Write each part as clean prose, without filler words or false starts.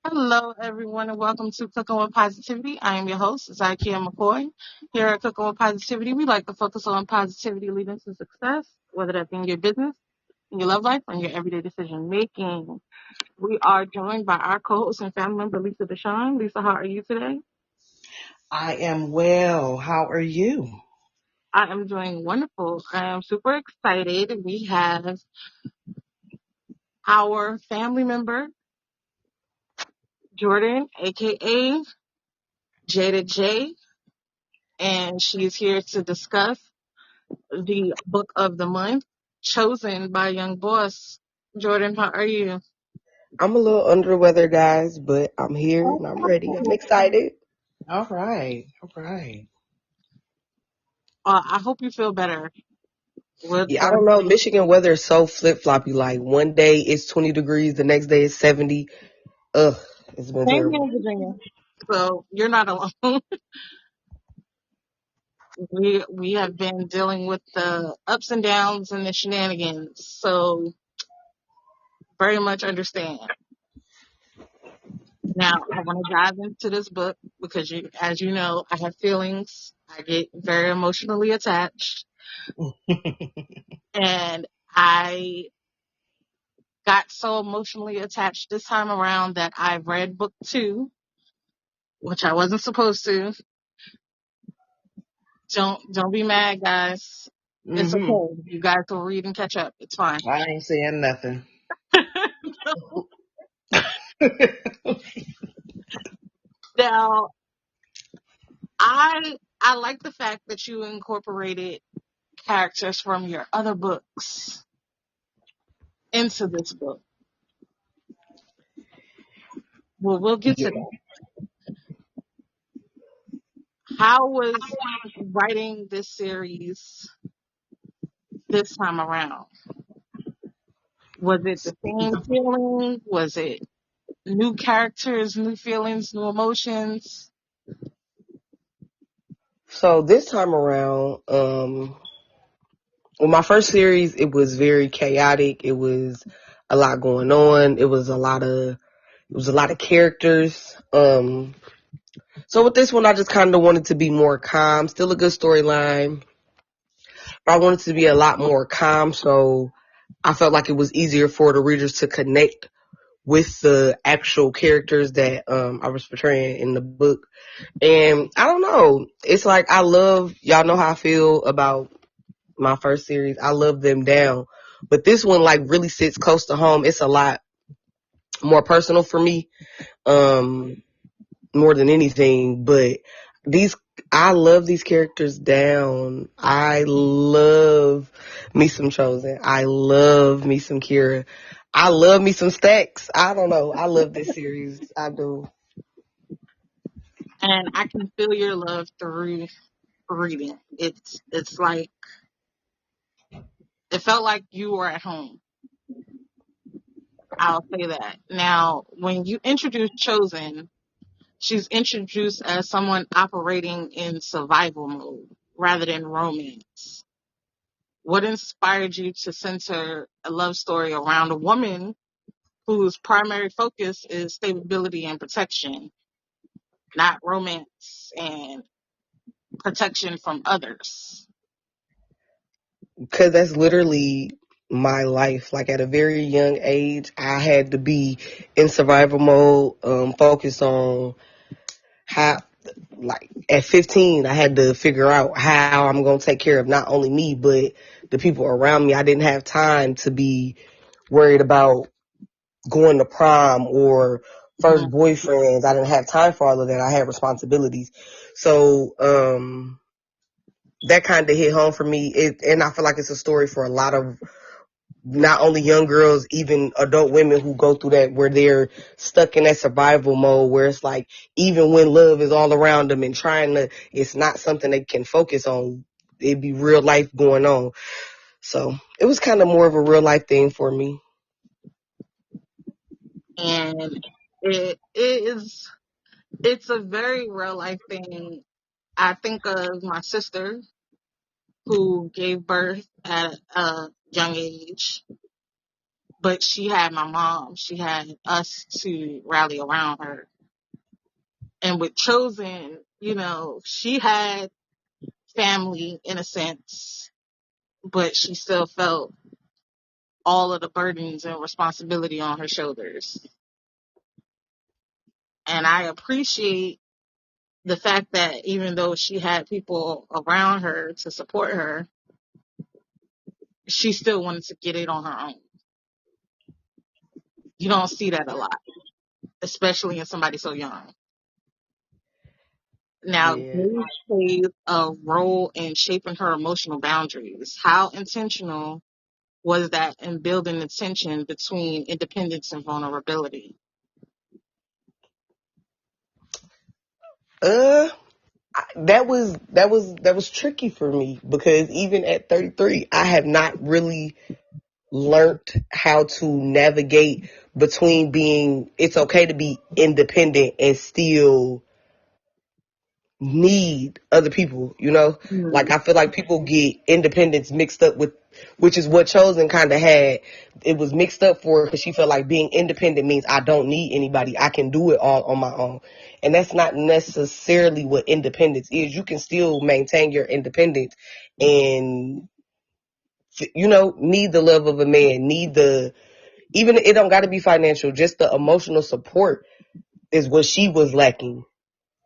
Hello, everyone, and welcome to Cooking with Positivity. I am your host, Zakia McCoy. Here at Cooking with Positivity, we like to focus on positivity leading to success, whether that be in your business, in your love life, or in your everyday decision making. We are joined by our co-host and family member, Lisa Deshawn. Lisa, how are you today? I am well. How are you? I am doing wonderful. I am super excited. We have our family member, Jordan, aka JDa J, and she is here to discuss the book of the month chosen by Young Boss. Jordan, how are you? I'm a little under the weather, guys, but I'm here and I'm ready. I'm excited. All right. All right. I hope you feel better with Yeah, I the. don't know. Michigan weather is so flip floppy. Like one day it's 20 degrees, the next day it's 70. Ugh, it's been Same here terrible. in Virginia, so you're not alone. we have been dealing with the ups and downs and the shenanigans, so very much understand. Now I want to dive into this book because as you know, I have feelings. I get very emotionally attached, and I got so emotionally attached this time around that I read book two, which I wasn't supposed to. Don't be mad, guys. It's Mm-hmm. okay. You guys will read and catch up. It's fine. I ain't saying nothing. Now, I like the fact that you incorporated characters from your other books into this book. Well, we'll get Yeah. to that. How was writing this series this time around? Was it the same feeling? Was it new characters, new feelings, new emotions? So this time around, well, my first series, it was very chaotic. It was a lot going on. It was a lot of characters. So with this one, I just kind of wanted to be more calm. Still a good storyline, but I wanted to be a lot more calm. So I felt like it was easier for the readers to connect with the actual characters that I was portraying in the book. And I don't know. It's like y'all know how I feel about my first series. I love them down. But this one like really sits close to home. It's a lot more personal for me. Um More than anything, but these I love these characters down. I love me some Chosen. I love me some Kira. I love me some Stacks. I don't know. I love this series. I do. And I can feel your love through reading. It's like it felt like you were at home. I'll say that. Now, when you introduce Chosen, she's introduced as someone operating in survival mode rather than romance. What inspired you to center a love story around a woman whose primary focus is stability and protection, not romance and protection from others? Because that's literally my life. Like at a very young age, I had to be in survival mode, focused on how, like at 15, I had to figure out how I'm going to take care of not only me, but the people around me. I didn't have time to be worried about going to prom or first Mhm. boyfriends. I didn't have time for all of that. I had responsibilities. So, that kind of hit home for me. And I feel like it's a story for a lot of not only young girls, even adult women who go through that, where they're stuck in that survival mode, where it's like, even when love is all around them and it's not something they can focus on. It'd be real life going on. So it was kind of more of a real life thing for me. And it's a very real life thing. I think of my sister who gave birth at a young age, but she had my mom. She had us to rally around her. And with Chosen, she had family in a sense, but she still felt all of the burdens and responsibility on her shoulders. And I appreciate the fact that even though she had people around her to support her, she still wanted to get it on her own. You don't see that a lot, especially in somebody so young. Now, Yeah. Gage plays a role in shaping her emotional boundaries. How intentional was that in building the tension between independence and vulnerability? Uh, that was tricky for me because even at 33, I have not really learned how to navigate between being it's okay to be independent and still need other people, like Mm. I feel like people get independence mixed up with, which is what Chosen kind of had. It was mixed up for her because she felt like being independent means I don't need anybody, I can do it all on my own, and that's not necessarily what independence is. You can still maintain your independence and need the love of a man, need the, even it don't got to be financial, just the emotional support is what she was lacking.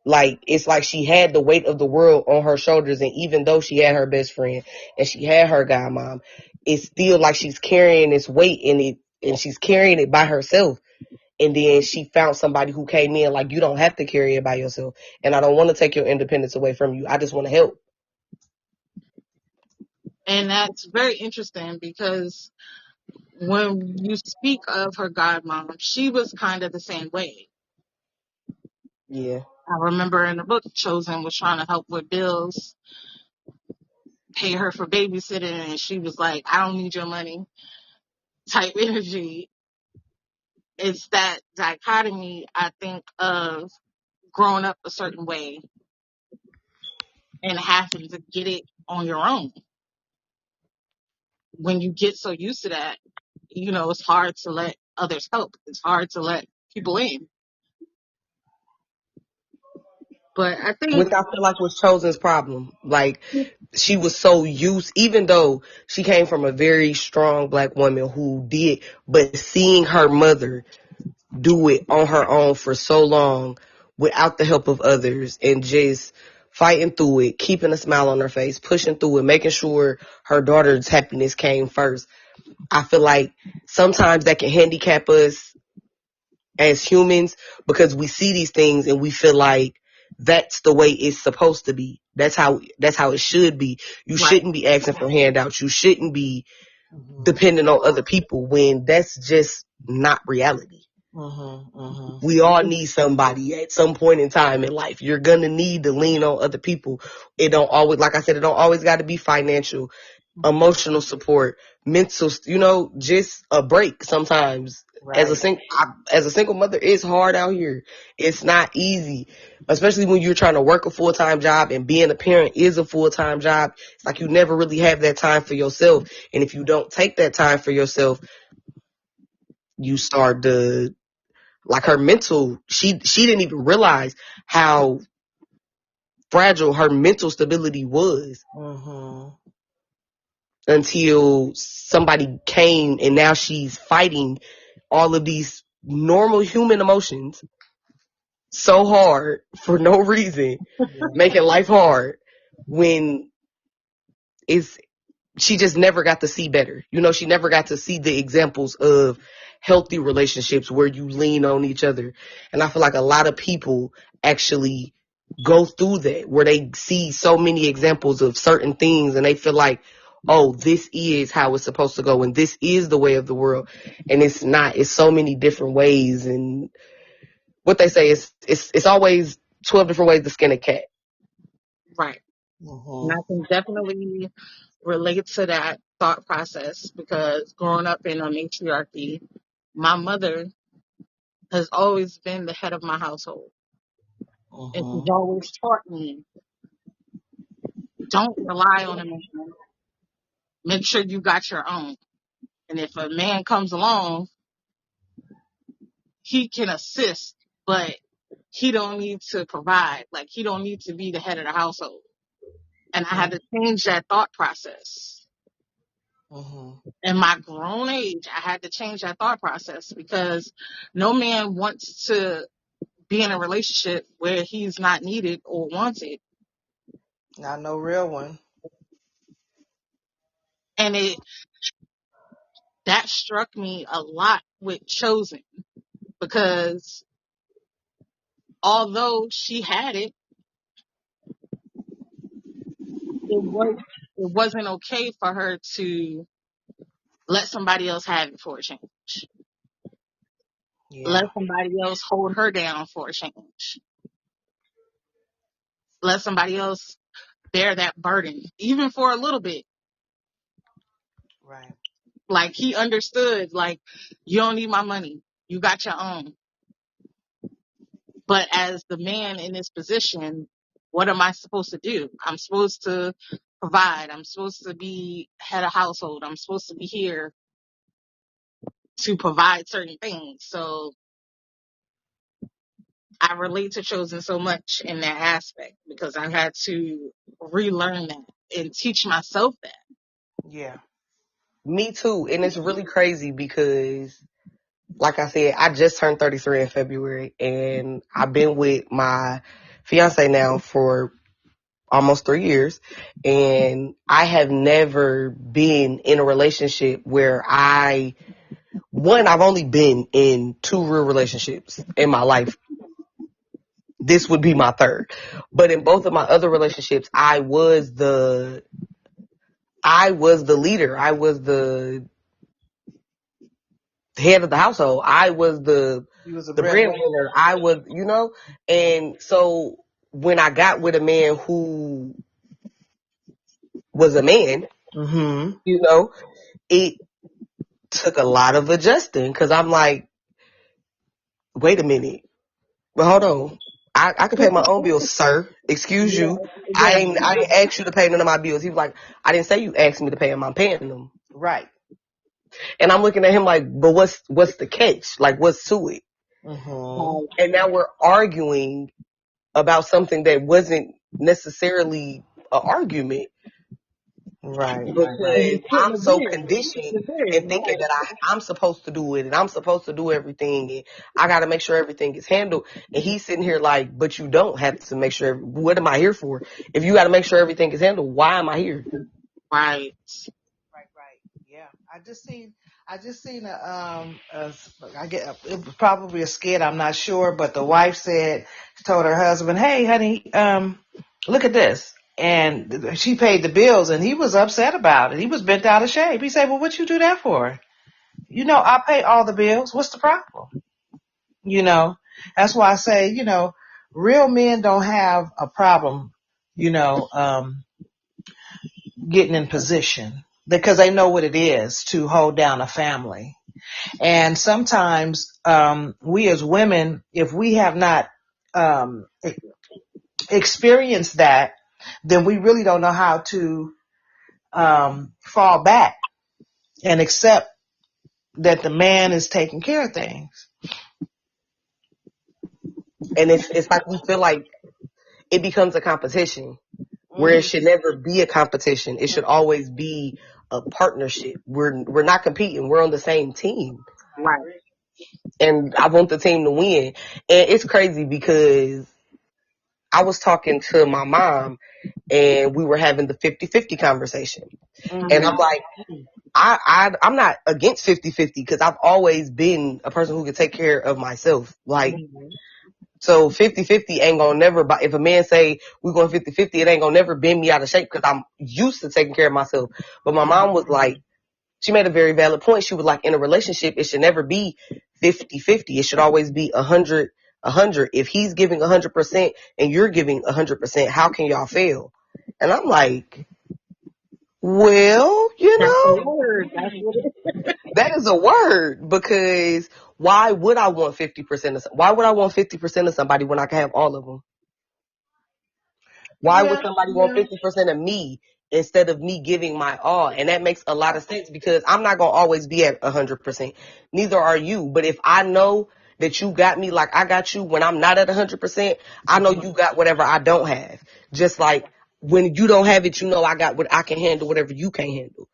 Like, it's like she had the weight of the world on her shoulders, and even though she had her best friend and she had her godmom, it's still like she's carrying this weight in it, and she's carrying it by herself. And then she found somebody who came in like, you don't have to carry it by yourself, and I don't want to take your independence away from you. I just want to help. And that's very interesting because when you speak of her godmom, she was kind of the same way. Yeah. I remember in the book, Chosen was trying to help with bills, pay her for babysitting, and she was like, I don't need your money type energy. It's that dichotomy, I think, of growing up a certain way and having to get it on your own. When you get so used to that, it's hard to let others help. It's hard to let people in. But I Which think, I feel like was Chosen's problem. Like, she was so used, even though she came from a very strong black woman who did, but seeing her mother do it on her own for so long without the help of others and just fighting through it, keeping a smile on her face, pushing through it, making sure her daughter's happiness came first. I feel like sometimes that can handicap us as humans because we see these things and we feel like that's the way it's supposed to be. That's how it should be. You right, shouldn't be asking for handouts. You shouldn't be Mhm. depending on other people when that's just not reality. Mhm. Mhm. We all need somebody at some point in time in life. You're gonna need to lean on other people. It don't always, like I said, it don't always got to be financial, emotional support, mental, just a break sometimes. Right. As a single mother, it's hard out here. It's not easy, especially when you're trying to work a full-time job, and being a parent is a full-time job. It's like you never really have that time for yourself. And if you don't take that time for yourself, you start to, like, her mental, she didn't even realize how fragile her mental stability was Mhm. until somebody came, and now she's fighting all of these normal human emotions so hard for no reason, Yeah. making life hard when it's, she just never got to see better. She never got to see the examples of healthy relationships where you lean on each other. And I feel like a lot of people actually go through that, where they see so many examples of certain things and they feel like, oh, this is how it's supposed to go and this is the way of the world. And it's not. It's so many different ways. And what they say is it's always 12 different ways to skin a cat. right. And I Mhm. can definitely relate to that thought process because growing up in a matriarchy, my mother has always been the head of my household. And she's Mhm. always taught me, don't rely on a man. Make sure you got your own. And if a man comes along, he can assist, but he don't need to provide. Like, he don't need to be the head of the household. And I had to change that thought process. Mm-hmm. In my grown age, I had to change that thought process because no man wants to be in a relationship where he's not needed or wanted. Not no real one. And that struck me a lot with Chosen because although she had it, it wasn't okay for her to let somebody else have it for a change. Let Yeah. somebody else hold her down for a change. Let somebody else bear that burden, even for a little bit. Right. Like, he understood, like, you don't need my money. You got your own. But as the man in this position, what am I supposed to do? I'm supposed to provide. I'm supposed to be head of household. I'm supposed to be here to provide certain things. So I relate to Chosen so much in that aspect because I had to relearn that and teach myself that. Yeah. Me too. And it's really crazy because, like I said, I just turned 33 in February, and I've been with my fiance now for almost 3 years. And I have never been in a relationship where I've only been in 2 real relationships in my life. This would be my third. But in both of my other relationships, I was the leader. I was the head of the household. I was the He was a the breadwinner. breadwinner. I was, and so when I got with a man who was a man, Mm-hmm. it took a lot of adjusting because I'm like, wait a minute, but hold on. I can pay my own bills, sir. Excuse Yeah, you. exactly. I didn't ask you to pay none of my bills. He was like, I didn't say you asked me to pay them. I'm paying them. Right. And I'm looking at him like, but what's the catch? Like, what's to it? Mm-hmm. Like, And now we're arguing about something that wasn't necessarily an argument Right. and because you shouldn't I'm have so did. conditioned You did, and thinking that I'm supposed to do it and I'm supposed to do everything and I got to make sure everything is handled. And he's sitting here like, but you don't have to make sure. What am I here for? If you got to make sure everything is handled, why am I here? right. Right. Yeah. I just seen I get, it was probably a skit, I'm not sure, but the wife told her husband, hey, honey, look at this. And she paid the bills and he was upset about it. He was bent out of shape. He said, well, what you do that for? I pay all the bills. What's the problem? You know, that's why I say, real men don't have a problem, you know, getting in position because they know what it is to hold down a family. And sometimes we as women, if we have not experienced that, then we really don't know how to fall back and accept that the man is taking care of things. And it's like we feel like it becomes a competition where it Mm-hmm. should never be a competition. It should always be a partnership. We're not competing. We're on the same team. Right. And I want the team to win. And it's crazy because I was talking to my mom and we were having the 50-50 conversation. And Mm-hmm. I'm like, I'm not against 50-50 because I've always been a person who can take care of myself. Like, Mm-hmm. so 50-50 ain't gonna never, if a man say we're going 50-50, it ain't gonna never bend me out of shape because I'm used to taking care of myself. But my mom was like, she made a very valid point. She was like, in a relationship, it should never be 50-50. It should always be 100. If he's giving 100% and you're giving 100%, how can y'all fail? And I'm like, well, That's the word. That's what it is. that is a word because why would I want 50% why would I want 50% of somebody when I can have all of them? Why would Yeah, somebody want yeah. 50% of me instead of me giving my all. And that makes a lot of sense because I'm not going to always be at 100%. Neither are you. But if I know that you got me like I got you when I'm not at 100%, I know you got whatever I don't have. Just like when you don't have it, you know I got what I can handle, whatever you can't handle.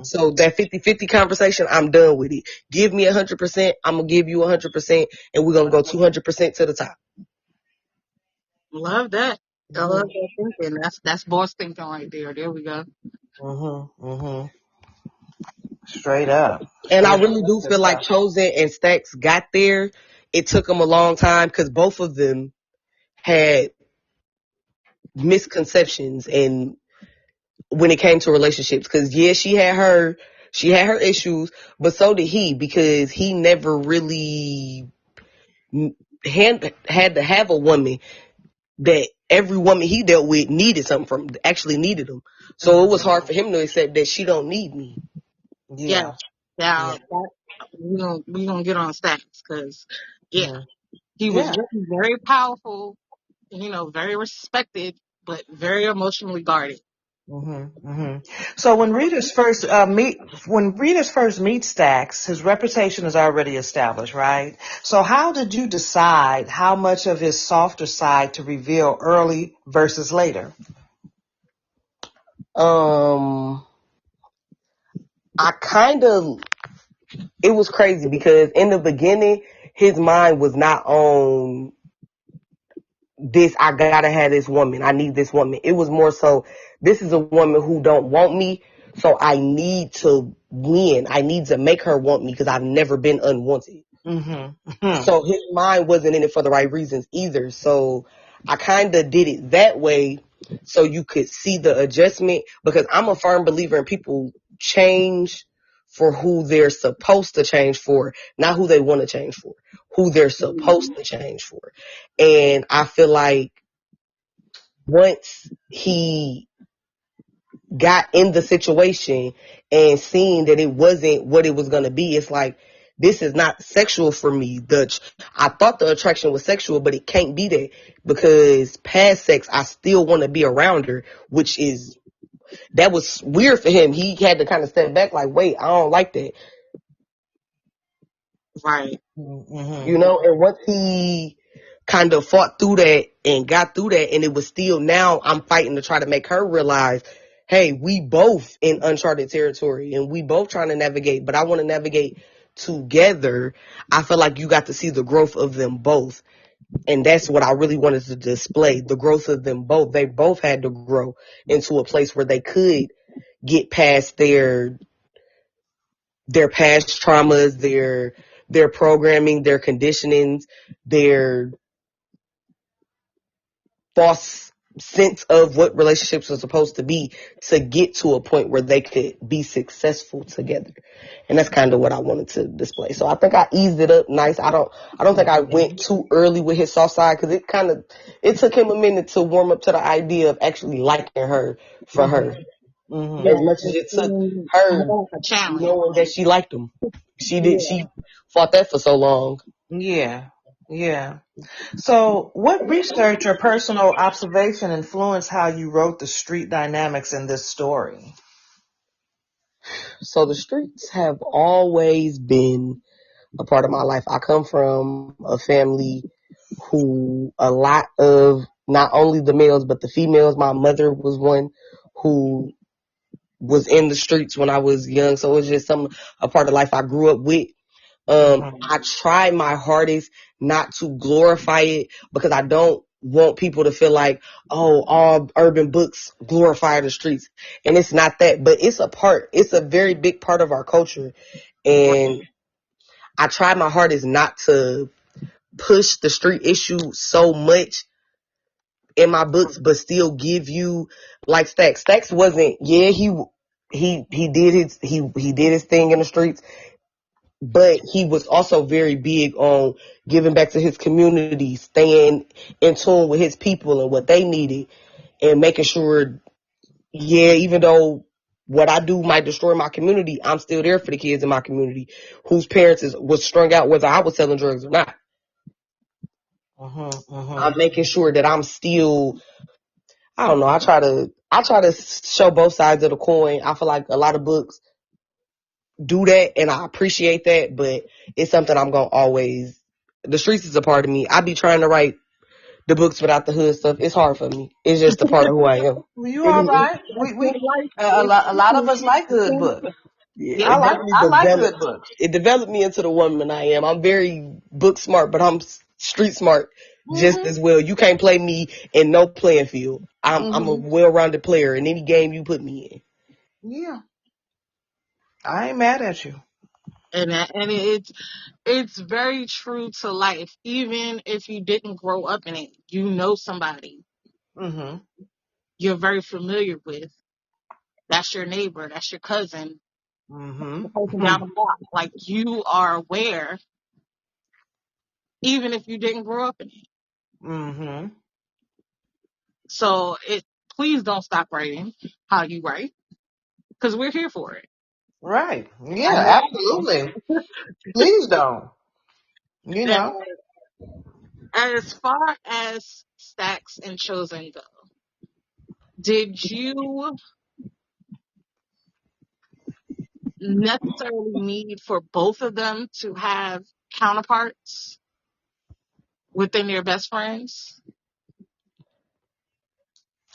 So that 50-50 conversation, I'm done with it. Give me 100%, I'm going to give you 100%, and we're going to go 200% to the top. Love that. I love that thinking. That's boss thinking right there. There we go. Straight up. And I Straight up. really do feel like Chosen and Stacks got there. It took them a long time because both of them had misconceptions and when it came to relationships. Because yeah, she had her issues, but so did he because he never really had to have a woman that every woman he dealt with needed something from, actually needed him. So it was hard for him to accept that she don't need me. Yeah. Now we gonna get on Stacks because he was really very powerful, very respected, but very emotionally guarded. So when readers first meet Stax, his reputation is already established, right? So how did you decide how much of his softer side to reveal early versus later? It was crazy because in the beginning, his mind was not on this, I gotta have this woman. I need this woman. It was more so, this is a woman who don't want me, so I need to win. I need to make her want me because I've never been unwanted. So his mind wasn't in it for the right reasons either. So I kind of did it that way so you could see the adjustment because I'm a firm believer in people change for who they're supposed to change for, not who they want to change for, who they're supposed to change for. And I feel like once he got in the situation and seeing that it wasn't what it was going to be, it's like, this is not sexual for me. I thought the attraction was sexual, but it can't be that because past sex, I still want to be around her, that was weird for him. He had to kind of step back like, wait, I don't like that. Right. And once he kind of fought through that and got through that, and it was still, now I'm fighting to try to make her realize, hey, we both in uncharted territory and we both trying to navigate, but I want to navigate together. I feel like you got to see the growth of them both. And that's what I really wanted to display, the growth of them both. They both had to grow into a place where they could get past their past traumas, their programming, their conditionings, their false sense of what relationships are supposed to be to get to a point where they could be successful together. And that's kind of what I wanted to display. So I think I eased it up nice. I don't think I went too early with his soft side because it took him a minute to warm up to the idea of actually liking her for her. As much as it took her knowing that she liked him. She fought that for so long. Yeah. So what research or personal observation influenced how you wrote the street dynamics in this story? So the streets have always been a part of my life. I come from a family who a lot of not only the males but the females. My mother was one who was in the streets when I was young, so it was just a part of life I grew up with. I try my hardest not to glorify it because I don't want people to feel like, oh, all urban books glorify the streets. And it's not that, but it's a very big part of our culture. And I try my hardest not to push the street issue so much in my books, but still give you like Stacks. Stacks wasn't, he did his thing in the streets. But he was also very big on giving back to his community, staying in tune with his people and what they needed, and making sure, even though what I do might destroy my community, I'm still there for the kids in my community whose parents was strung out whether I was selling drugs or not. I'm making sure that I'm still I don't know. I try to show both sides of the coin. I feel like a lot of books do that, and I appreciate that, but it's something I'm gonna always. The streets is a part of me. I be trying to write the books without the hood stuff. It's hard for me. It's just a part of who I am. Well, you It, all Mhm. right? in life, A lot of us like good books. Yeah, yeah, I like good books. it developed me into the woman I am. I'm very book smart, but I'm street smart just Mhm. as well. You can't play me in no playing field. I'm a Mhm. well-rounded player in any game you put me in. Yeah, I ain't mad at you. and it's very true to life. Even if you didn't grow up in it, you know somebody Mhm. you're very familiar with. That's your neighbor. That's your cousin. The Mhm. person down the block. Like you are aware, even if you didn't grow up in it. Mhm. So please don't stop writing how you write because we're here for it. Right. I Yeah, know. absolutely. Please don't. You Now, know. as far as Stacks and Chosen go, did you necessarily need for both of them to have counterparts within their best friends?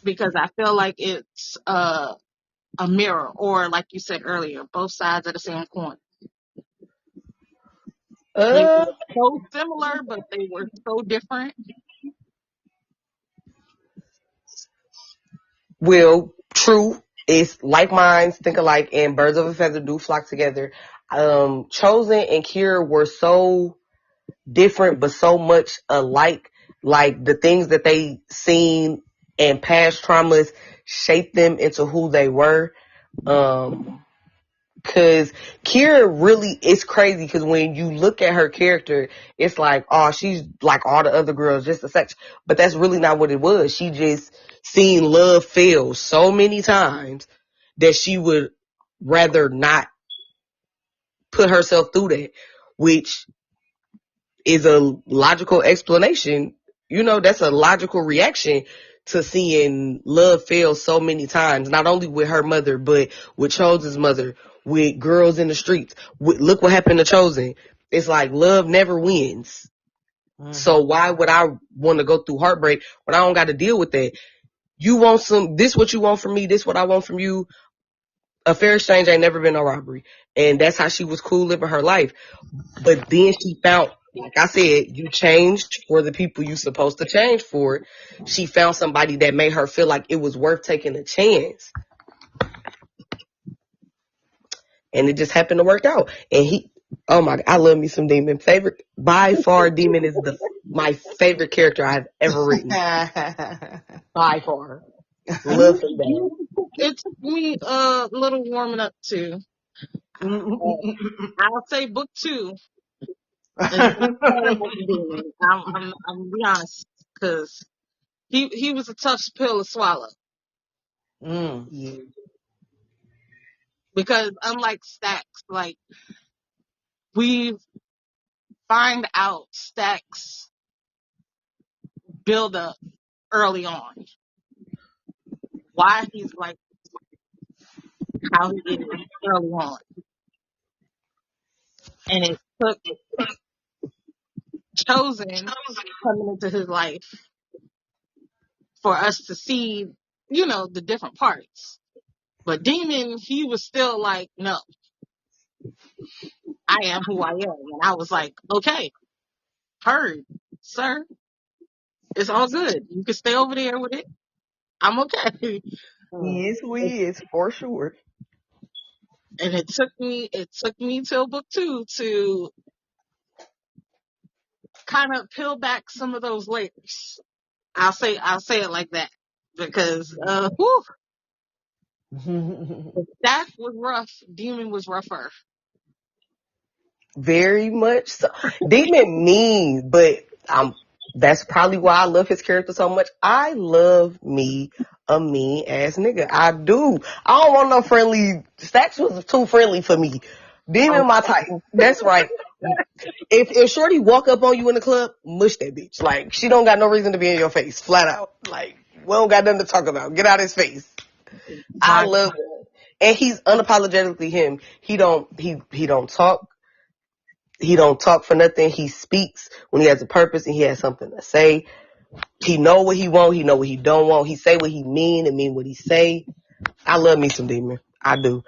Because I feel like it's a mirror, or like you said earlier, both sides of the same coin. They Uh, were so similar, but they were so different. well, true. It's like minds think alike, and birds of a feather do flock together. Chosen and Kira were so different, but so much alike. Like the things that they seen and past traumas shaped them into who they were. Um, Cause Kira really, it's crazy because when you look at her character, it's like, oh, she's like all the other girls, just a sex. But that's really not what it was. She just seen love fail so many times that she would rather not put herself through that, which is a logical explanation. You know, that's a logical reaction to seeing love fail so many times, not only with her mother, but with Chosen's mother, with girls in the streets. Look what happened to Chosen. It's like love never wins. So Mhm. why would I want to go through heartbreak when I don't got to deal with that? You want this what you want from me, this what I want from you. A fair exchange ain't never been a robbery. And that's how she was cool living her life. But then she found, like I said, you changed for the people you supposed to change for. She found somebody that made her feel like it was worth taking a chance. And it just happened to work out. And oh my, I love me some Demon. Favorite, by far, Demon is my favorite character I've ever written. By far. Love him down. It took me a little warming up too. Uh, I'll say book two is much better than Demon. I'm gonna be honest because he was a tough pill to swallow Mm. Yeah. because unlike Stacks, like we find out Stacks build up early on why he's like how he is early on, and it took Chosen coming into his life for us to see, the different parts. But Demon, he was still like, no, I am who I am. And I was like, okay, heard, sir. It's all good. You can stay over there with it. I'm okay. He is who he is, for sure. And it took me till book two to kind of peel back some of those layers. I'll say it like that because, whew, that was rough. Demon was rougher. Very much so. Demon mean, but that's probably why I love his character so much. I love me a mean ass nigga. I do. I don't want no friendly. Stacks was too friendly for me. Demon my type. That's right. If Shorty walk up on you in the club, mush that bitch. Like she don't got no reason to be in your face. Flat out. Like We don't got nothing to talk about. Get out his face. I My love him. And he's unapologetically him. He don't talk. He don't talk for nothing. He speaks when he has a purpose and he has something to say. He know what he want. He know what he don't want. He say what he mean and mean what he say. I love me some Demon. I do.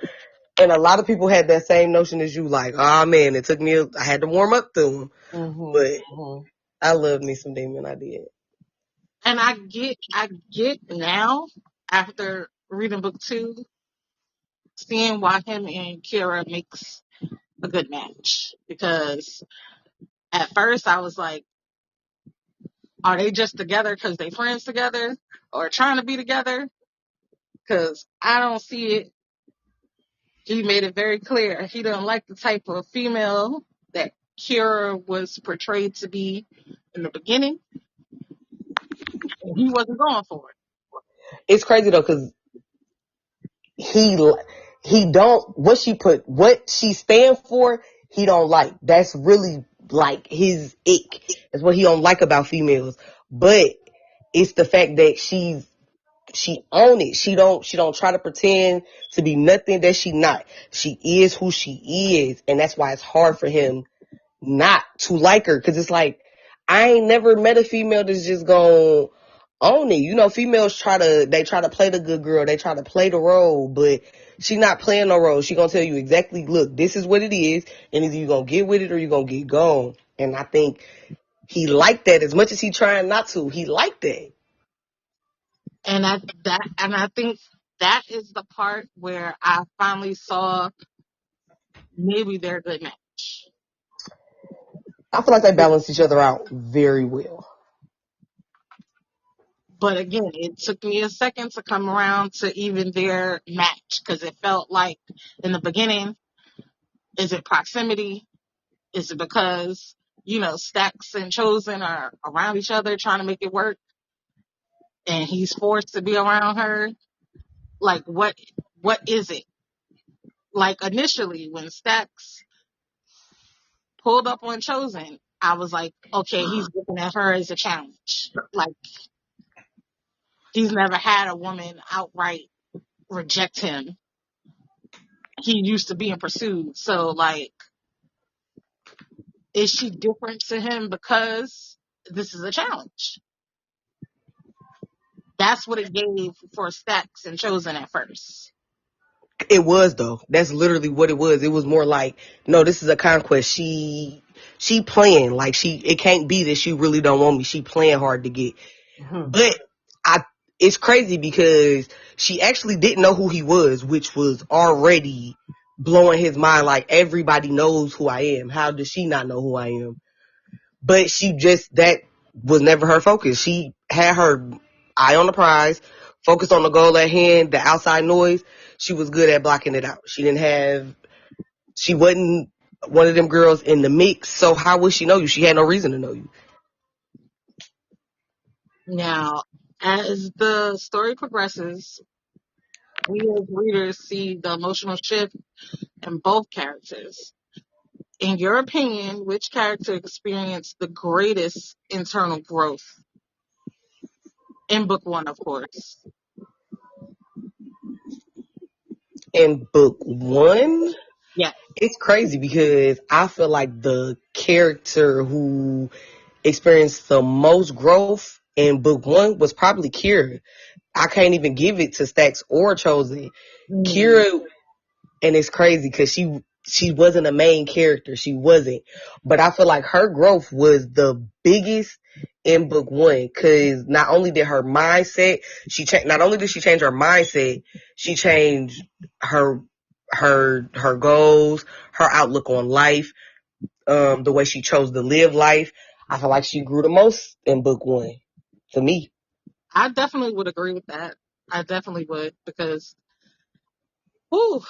And a lot of people had that same notion as you, like, oh man, it took me, I had to warm up to him. But I love me some Demon. I did. and I get now after reading book 2, seeing why him and Kira makes a good match. Because at first I was like, are they just together because they friends together or trying to be together? Because I don't see it. He made it very clear he didn't like the type of female that Kira was portrayed to be in the beginning, and he wasn't going for it. It's crazy though, cause he, he don't, what she stand for, he don't like. That's really like his ick. That's what he don't like about females. But it's the fact that she own it. She don't try to pretend to be nothing that she not. She is who she is. And that's why it's hard for him not to like her. Cause it's like, I ain't never met a female that's just gonna own it. You know, females they try to play the good girl. They try to play the role, but she not playing no role. She gonna tell you exactly, look, this is what it is. And either you gonna get with it or you gonna get gone. And I think he liked that as much as he trying not to. He liked that. And I think that is the part where I finally saw maybe they're a good match. I feel like they balance each other out very well. But again, it took me a second to come around to even their match because it felt like in the beginning, is it proximity? Is it because, Stacks and Chosen are around each other trying to make it work and he's forced to be around her? Like what is it? Like initially when Stacks pulled up on Chosen, I was like, okay, he's looking at her as a challenge. Like he's never had a woman outright reject him. He used to being pursued. So like, is she different to him because this is a challenge? That's what it gave for Stacks and Chosen at first. It was though. That's literally what it was. It was more like, no, this is a conquest. She playing like it can't be that she really don't want me. She playing hard to get. But it's crazy because she actually didn't know who he was, which was already blowing his mind. Like everybody knows who I am. How does she not know who I am? But that was never her focus. She had her eye on the prize, focused on the goal at hand, the outside noise. She was good at blocking it out. She wasn't one of them girls in the mix. So how would she know you? She had no reason to know you. Now, as the story progresses, we as readers see the emotional shift in both characters. In your opinion, which character experienced the greatest internal growth? In book 1, of course. In book 1, Yeah. it's crazy because I feel like the character who experienced the most growth in book 1 was probably Kira. I can't even give it to Stacks or Chosen. Mm. Kira, and it's crazy because she wasn't a main character. She wasn't. But I feel like her growth was the biggest in book 1 because not only did her mindset, not only did she change her mindset, she changed her her goals, her outlook on life, the way she chose to live life. I feel like she grew the most in book 1 for me. I definitely would agree with that. I definitely would because, whew,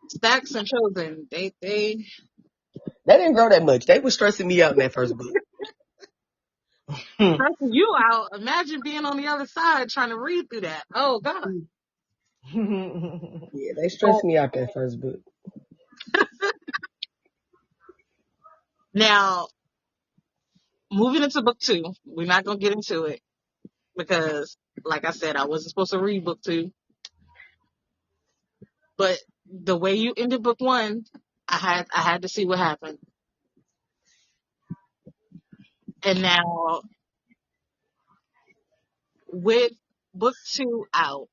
Stacks and Chosen, they They didn't grow that much. They were stressing me out in that first book. stressing you out. Imagine being on the other side trying to read through that. Oh God. Yeah, they But stressed me out that first book. now moving into book 2, we're not gonna get into it. because, like I said, I wasn't supposed to read book 2. But the way you ended book 1, I had to see what happened. And now with book 2 out,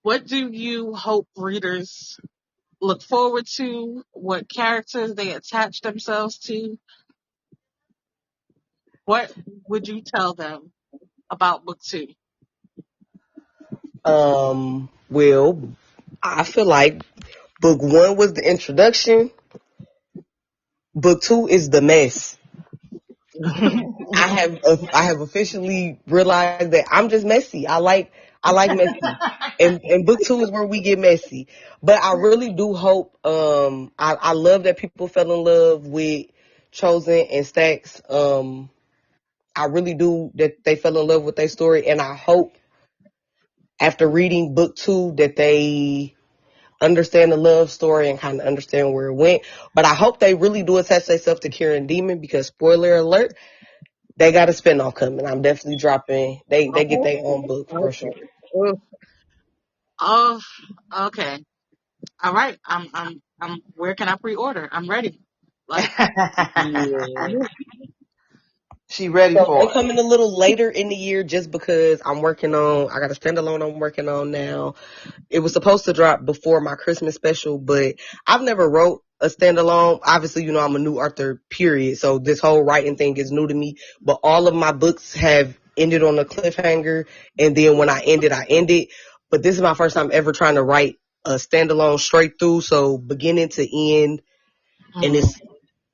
what do you hope readers look forward to? What characters they attach themselves to? What would you tell them about book 2? Well, I feel like book 1 was the introduction. Book 2 is the mess. I have officially realized that I'm just messy. I like messy. And book 2 is where we get messy. But I really do hope I love that people fell in love with Chosen and Stacks. I really do that they fell in love with their story, and I hope after reading book 2 that they understand the love story and kind of understand where it went. But I hope they really do attach themselves to Kieran Demon, because spoiler alert, they got a spinoff coming. I'm definitely dropping. They get their own book for sure. Okay. Oh, okay. All right. Where can I pre-order? I'm ready. Like, Yeah. She ready So they for coming a little later in the year just because I got a standalone I'm working on now. It was supposed to drop before my Christmas special, but I've never wrote a standalone. Obviously, I'm a new author, period. So this whole writing thing is new to me, but all of my books have ended on a cliffhanger. And then when I ended. But this is my first time ever trying to write a standalone straight through. So beginning to end, and it. it's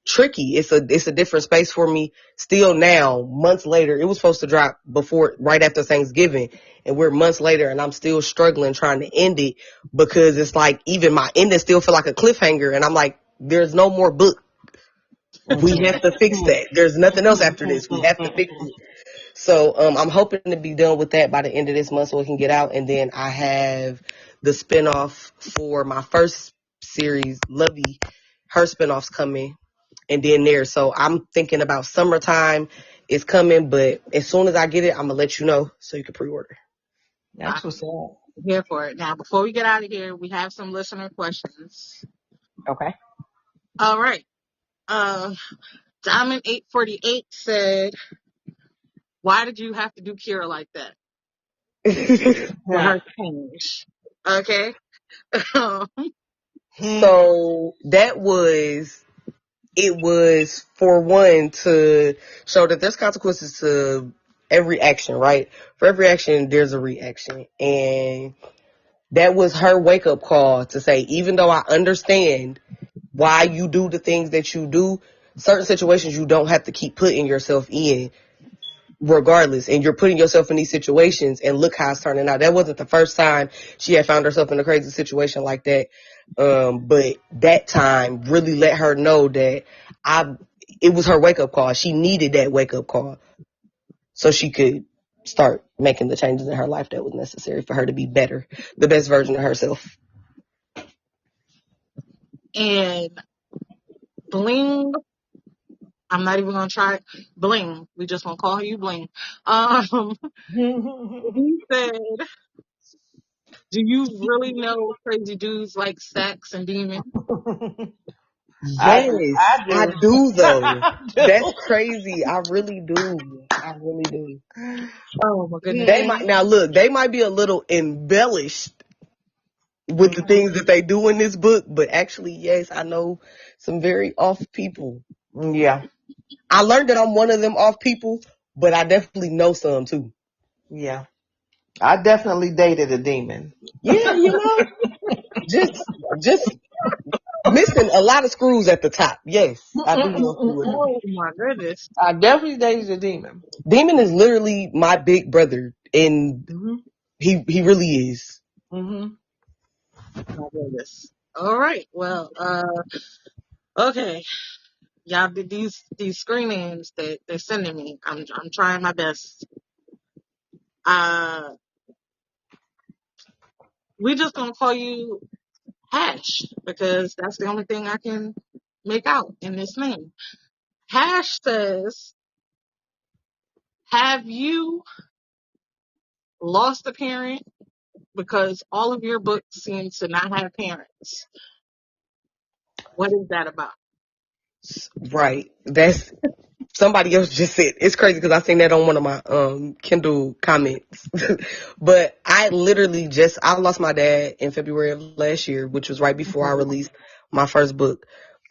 tricky. It's a different space for me still now, months later. It was supposed to drop right after Thanksgiving, and we're months later and I'm still struggling trying to end it, because it's like even my ending still feel like a cliffhanger, and I'm like, there's no more book. We have to fix that. There's nothing else after this. We have to fix it. So I'm hoping to be done with that by the end of this month so it can get out. And then I have the spinoff for my first series, Lovey. Her spinoff's coming, and then there. So I'm thinking about summertime is coming, but as soon as I get it, I'm gonna let you know so you can pre-order. That's what's up. I'm here for it. Now, before we get out of here, we have some listener questions. Okay. All right. Uh, Diamond848 said, "Why did you have to do Kira like that with Yeah. her change?" Okay. So it was for one to show that there's consequences to every action, right? For every action, there's a reaction. And that was her wake up call to say, even though I understand why you do the things that you do, certain situations you don't have to keep putting yourself in regardless. And you're putting yourself in these situations, and look how it's turning out. That wasn't the first time she had found herself in a crazy situation like that. But that time really let her know that it was her wake up call. She needed that wake up call so she could start making the changes in her life that was necessary for her to be better, the best version of herself. And Bling, I'm not even gonna try Bling. We just gonna call you Bling. Um, he said, "Do you really know crazy dudes like Stacks and Demon?" I do. Yes, I I do. do though. I That's do. crazy. I really do. I really do. Oh my goodness. They might now look. They might be a little embellished with the Mhm. things that they do in this book, but actually, yes, I know some very off people. Yeah. I learned that I'm one of them off people, but I definitely know some too. Yeah. I definitely dated a demon. Yeah, just missing a lot of screws at the top. Yes, I do know a few of them. Oh my goodness. I definitely dated a demon. Demon is literally my big brother, and Hmm. he really is. Hmm. My goodness. All right. Well, okay. Y'all did these screen names that they're sending me. I'm trying my best. Uh, we just gonna call you Hash because that's the only thing I can make out in this name. Hash says, Have you lost a parent because all of your books seem to not have parents? What is that about? Right. That's somebody else just said. It's crazy because I seen that on one of my Kindle comments. But I literally I lost my dad in February of last year, which was right before I released my first book.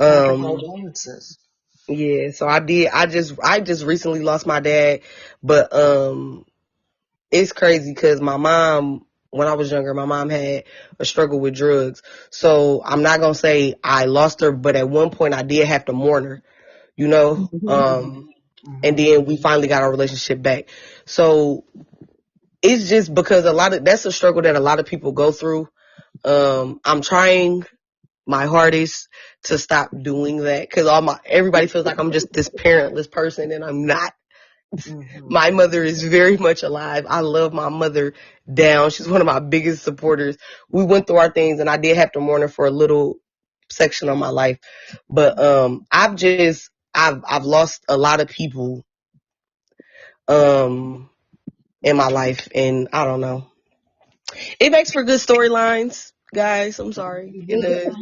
My Um condolences. yeah, so I just recently lost my dad, but it's crazy because my mom, when I was younger, my mom had a struggle with drugs. So I'm not gonna say I lost her, but at one point I did have to mourn her, you know. Mhm. And Mm-hmm. then we finally got our relationship back. So it's just because that's a struggle that a lot of people go through. I'm trying my hardest to stop doing that because everybody feels like I'm just this parentless person, and I'm not. Mm-hmm. My mother is very much alive. I love my mother down. She's one of my biggest supporters. We went through our things and I did have to mourn her for a little section of my life. But I've lost a lot of people um in my life, and I don't know. It makes for good storylines, guys. I'm sorry. It does.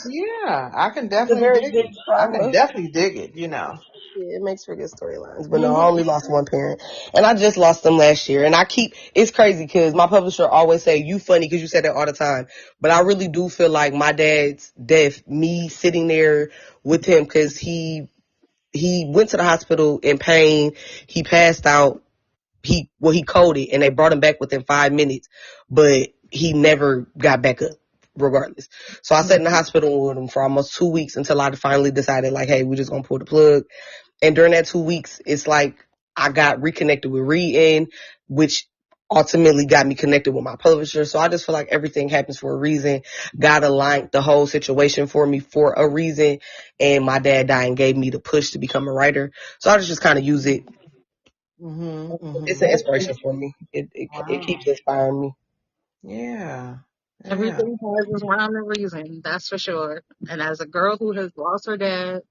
Yeah, I can It's a definitely very dig good it. I can trauma. definitely dig it, you know. Yeah, it makes for good storylines. But no, I Mhm. only lost one parent. And I just lost them last year. And it's crazy because my publisher always say, you funny because you said that all the time. But I really do feel like my dad's death, me sitting there with him because he went to the hospital in pain. He passed out. He coded and they brought him back within 5 minutes, but he never got back up regardless. So I sat in the hospital with him for almost 2 weeks until I finally decided like, hey, we're just going to pull the plug. And during that 2 weeks, it's like I got reconnected with reading, which ultimately got me connected with my publisher. So I just feel like everything happens for a reason. God aligned the whole situation for me for a reason. And my dad dying gave me the push to become a writer. So I just kind of use it. Mm-hmm. It's Mm-hmm. an inspiration for me. It Wow. keeps inspiring me. Yeah. Yeah. Everything has its rhyme and reason, that's for sure. And as a girl who has lost her dad,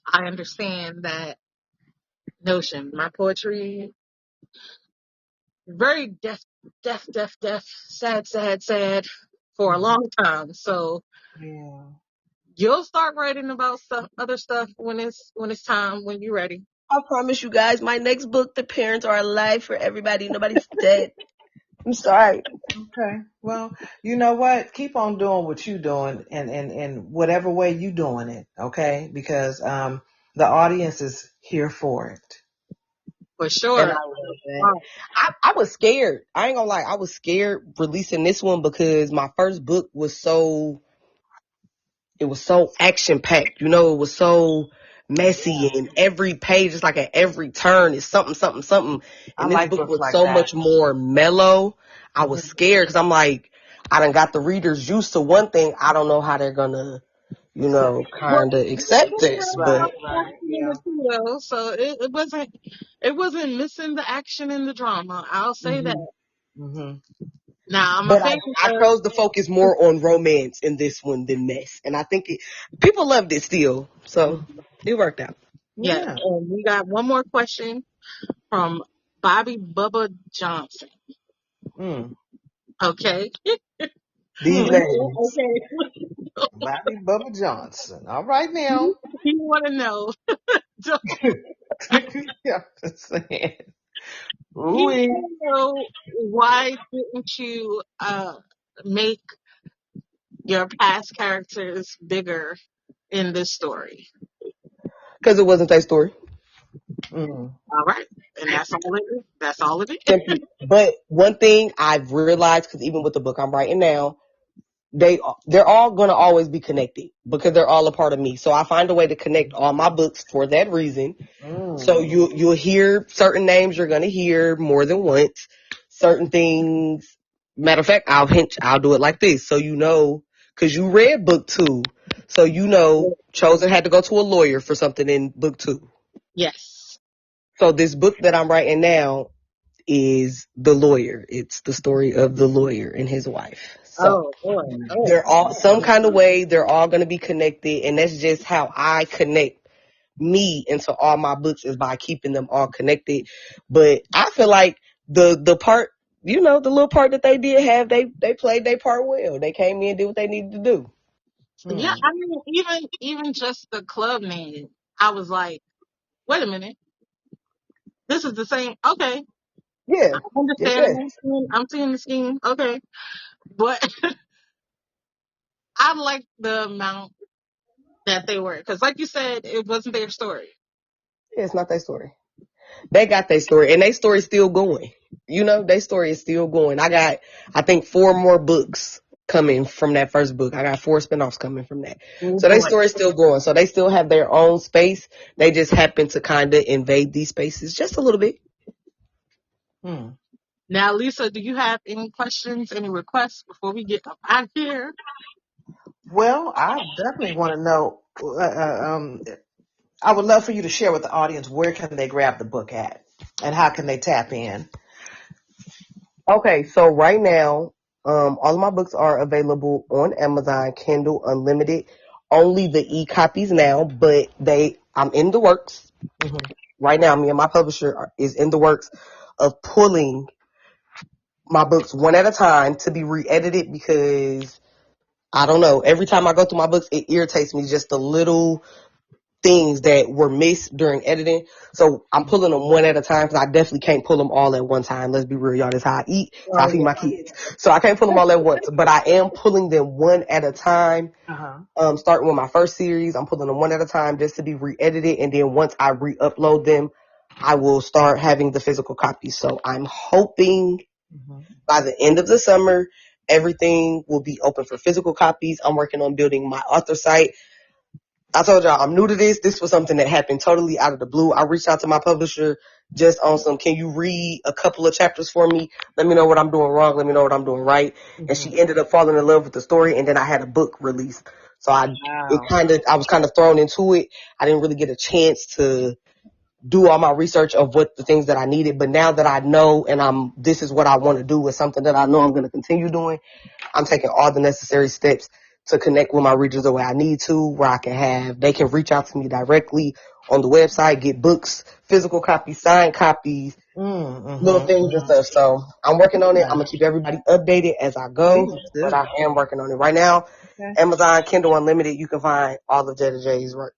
I understand that notion. My poetry, very deaf, sad for a Mm-hmm. long time. So Yeah. you'll start writing about other stuff when it's time, when you're ready. I promise you guys, my next book, the parents are alive for everybody. Nobody's dead. I'm sorry. Okay. Well, you know what? Keep on doing what you doing and whatever way you doing it, okay? Because the audience is here for it. For And sure. I love that. I was scared. I ain't gonna lie. I was scared releasing this one because my first book was so action packed. You know, it was so messy and every page is like at every turn is something, something, something. I And this like book books was like so that. much more mellow. I was Hmm. scared because I'm like, I done got the readers used to one thing. I don't know how they're gonna, Well, kind of it accept didn't this, have a but Right, lot of right, action in yeah. it too, though. So it wasn't missing the action and the drama. I'll say that. Hmm. Hmm. Now I'm a but fan I of. chose to focus more on romance in this one than mess. And I think people loved it still. So it worked out. Yeah, Yeah. and we got one more question from Bobby Bubba Johnson. Mm. Okay. These Hmm. names. Okay. Bobby Bubba Johnson. All right now. He want to know. Yeah, just saying. He Ooh. want to know, why didn't you make your past characters bigger in this story? Because it wasn't their story. Mm. All right, and that's all it is. That's all it is. Simply. But one thing I've realized, because even with the book I'm writing now, they're all gonna always be connected because they're all a part of me. So I find a way to connect all my books for that reason. So Mm. you'll hear certain names you're gonna hear more than once. Certain things. Matter of fact, I'll do it like this, so because you read book 2, so Chosen had to go to a lawyer for something in book 2. Yes. So this book that I'm writing now is the lawyer. It's the story of the lawyer and his wife. So Oh boy. Oh. they're all some kind of way. They're all going to be connected, and that's just how I connect me into all my books is by keeping them all connected. But I feel like the part, the little part that they did have, they played their part well. They came in and did what they needed to do. Yeah, Hmm. I mean, even just the club name, I was like, wait a minute, this is the same. Okay, Yeah. I Yes, understand. yes. I'm seeing the scheme. Okay, but I like the amount that they were, because like you said, it wasn't their story. Yeah, it's not their story. They got their story, and their story's still going. Their story is still going. I think 4 more books coming from that first book. I got 4 spinoffs coming from that. Oh So their boy. story's still going. So they still have their own space. They just happen to kind of invade these spaces just a little bit. Hmm. Now, Lisa, do you have any questions, any requests before we get up out of here? Well, I definitely want to know. I would love for you to share with the audience where can they grab the book at, and how can they tap in. Okay, so right now, all of my books are available on Amazon, Kindle Unlimited. Only the e-copies now, but I'm in the works. Mm-hmm. Right now, me and my publisher is in the works of pulling my books one at a time to be re-edited, because I don't know, every time I go through my books, it irritates me, just the little things that were missed during editing. So I'm pulling them one at a time, because I definitely can't pull them all at one time. Let's be real, y'all. That's how I eat. That's how I Oh feed yeah. my kids. So I can't pull them all at once, but I am pulling them one at a time. Uh huh. Starting with my first series, I'm pulling them one at a time just to be re-edited. And then once I re-upload them, I will start having the physical copies. So I'm hoping Mm-hmm. by the end of the summer, everything will be open for physical copies. I'm working on building my author site. I told y'all I'm new to this. This was something that happened totally out of the blue. I reached out to my publisher just on some, can you read a couple of chapters for me? Let me know what I'm doing wrong. Let me know what I'm doing right. And Mm-hmm. she ended up falling in love with the story. And then I had a book released. So I Wow. was kind of thrown into it. I didn't really get a chance to do all my research of what the things that I needed. But now that I know, and this is what I want to do, with something that I know I'm going to continue doing, I'm taking all the necessary steps to connect with my readers the way I need to, where they can reach out to me directly on the website, get books, physical copies, signed copies, little Mm-hmm. things and stuff. So I'm working on it. I'm going to keep everybody updated as I go, Please but do. I am working on it right now. Okay. Amazon, Kindle Unlimited, you can find all of JDa J's work.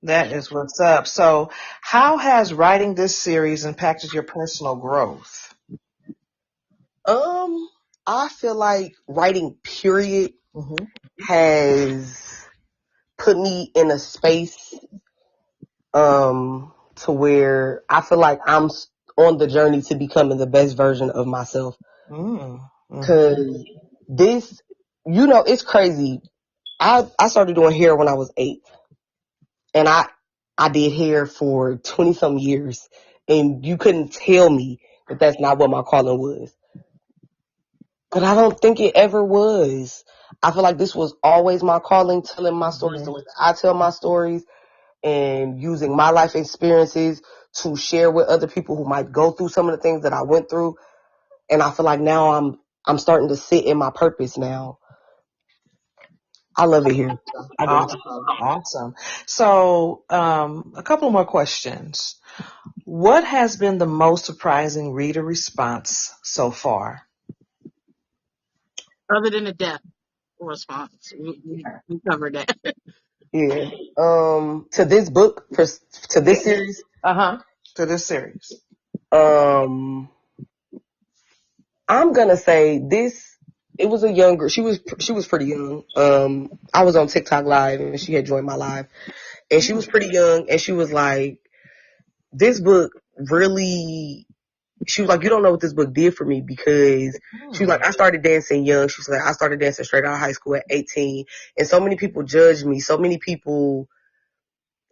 That is what's up. So, how has writing this series impacted your personal growth? I feel like writing period Mm-hmm. has put me in a space to where I feel like I'm on the journey to becoming the best version of myself. Mm-hmm. Cause this, it's crazy. I started doing hair when I was 8, and I did hair for 20 some years, and you couldn't tell me that that's not what my calling was. But I don't think it ever was. I feel like this was always my calling, telling my stories the way that I tell my stories, and using my life experiences to share with other people who might go through some of the things that I went through. And I feel like now I'm starting to sit in my purpose now. I love it here. I do. Awesome. Awesome. So, a couple more questions. What has been the most surprising reader response so far? Other than the death response, we covered that. Yeah. To this book, to Yeah. this series, Uh-huh. To this series. um, I'm gonna say this. It was a younger. She was pretty young. I was on TikTok live and she had joined my live, and she was pretty young, and she was like, "This book really." She was like, "You don't know what this book did for me," because she was Hmm. like, "I started dancing young." She was like, "I started dancing straight out of high school at 18, and so many people judged me. So many people."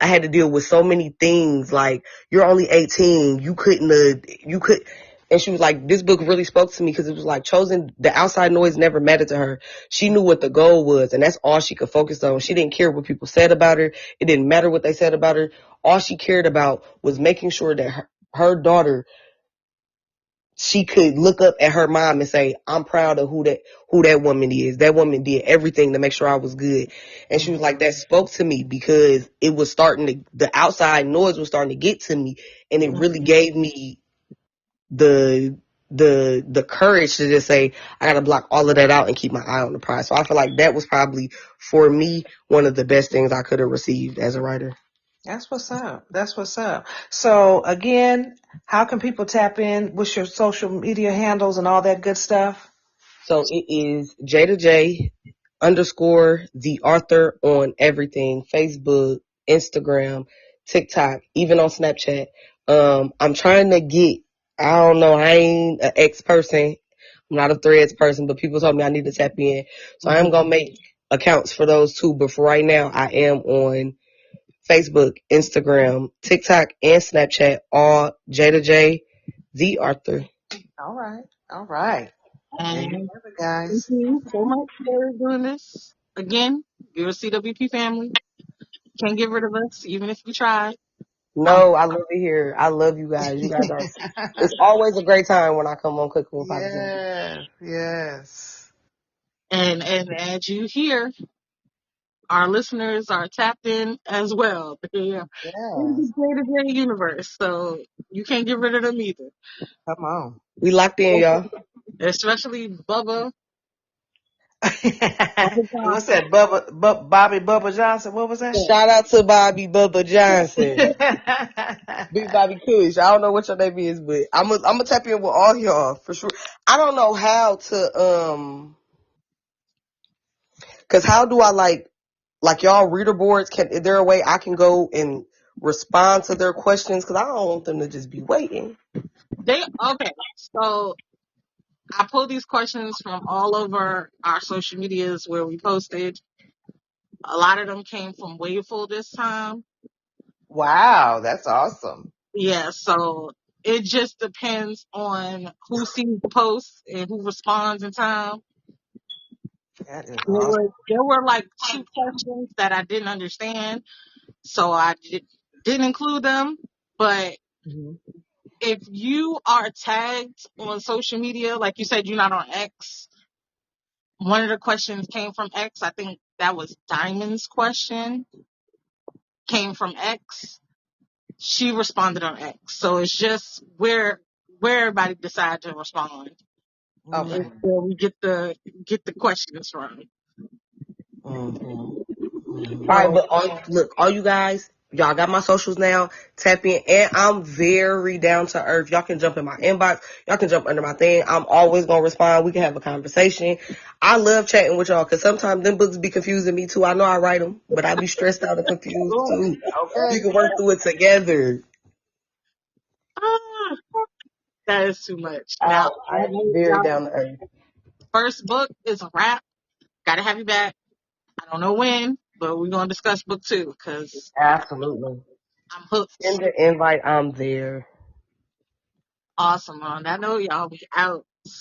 I had to deal with so many things, like, you're only 18, you could, and she was like, this book really spoke to me, because it was like, the outside noise never mattered to her. She knew what the goal was, and that's all she could focus on. She didn't care what people said about her. It didn't matter what they said about her. All she cared about was making sure that her daughter she could look up at her mom and say, I'm proud of who that woman is. That woman did everything to make sure I was good. And she was like, that spoke to me because it was starting to, the outside noise was starting to get to me. And it really gave me the courage to just say, I gotta block all of that out and keep my eye on the prize. So I feel like that was probably, for me, one of the best things I could have received as a writer. That's what's up. That's what's up. So again, how can people tap in? What's your social media handles and all that good stuff? So it is JDa J underscore the author on everything. Facebook, Instagram, TikTok, even on Snapchat. I'm trying to get, I don't know, I ain't an X person. I'm not a Threads person, but people told me I need to tap in. So I am going to make accounts for those two. But for right now, I am on Facebook, Instagram, TikTok, and Snapchat, all JDa J, the author. All right. All right. There you And have it, thank guys. you so much for doing this. Again, you're a CWP family. Can't get rid of us, even if you try. Um, No, I love it here. I love you guys. You guys are, it's always a great time when I come on Cooking with Positivity. Yes. Yes. and as you hear, our listeners are tapped in as well. They are in Yes. the day-to-day universe, so you can't get rid of them either. Come on. We locked in, y'all. Especially Bubba. Bubba What's Johnson. that? Bobby Bubba Johnson. What was that? Shout out to Bobby Bubba Johnson. Big Bobby Kush. I don't know what your name is, but I'm gonna tap in with all y'all for sure. I don't know how to, cause how do I like y'all reader boards? Is there a way I can go and respond to their questions? Cause I don't want them to just be waiting. They okay. So I pulled these questions from all over our social medias where we posted. A lot of them came from Waveful this time. Wow, that's awesome. Yeah, so it just depends on who sees the post and who responds in time. That is There awesome. were there were like two questions that I didn't understand, so didn't include them. But Mhm. if you are tagged on social media, like you said, you're not on X. One of the questions came from X. I think that was Diamond's question. Came from X. She responded on X. So it's just where everybody decide to respond. Okay. Is Mm, where we get the questions from. mhm, All mhm. right, So but all you guys, y'all got my socials now. Tap in, and I'm very down to earth. Y'all can jump in my inbox. Y'all can jump under my thing. I'm always gonna respond. We can have a conversation. I love chatting with y'all because sometimes them books be confusing me too. I know I write them, but I be stressed out and confused Cool. too. We Okay. can work through it together. ah, that is too much. Now I I'm know very y'all down to earth. first book is a wrap. Gotta have you back. I don't know when, but we're gonna discuss book two because Absolutely. I'm hooked. Send the invite. I'm there. Awesome. On that note, y'all be out.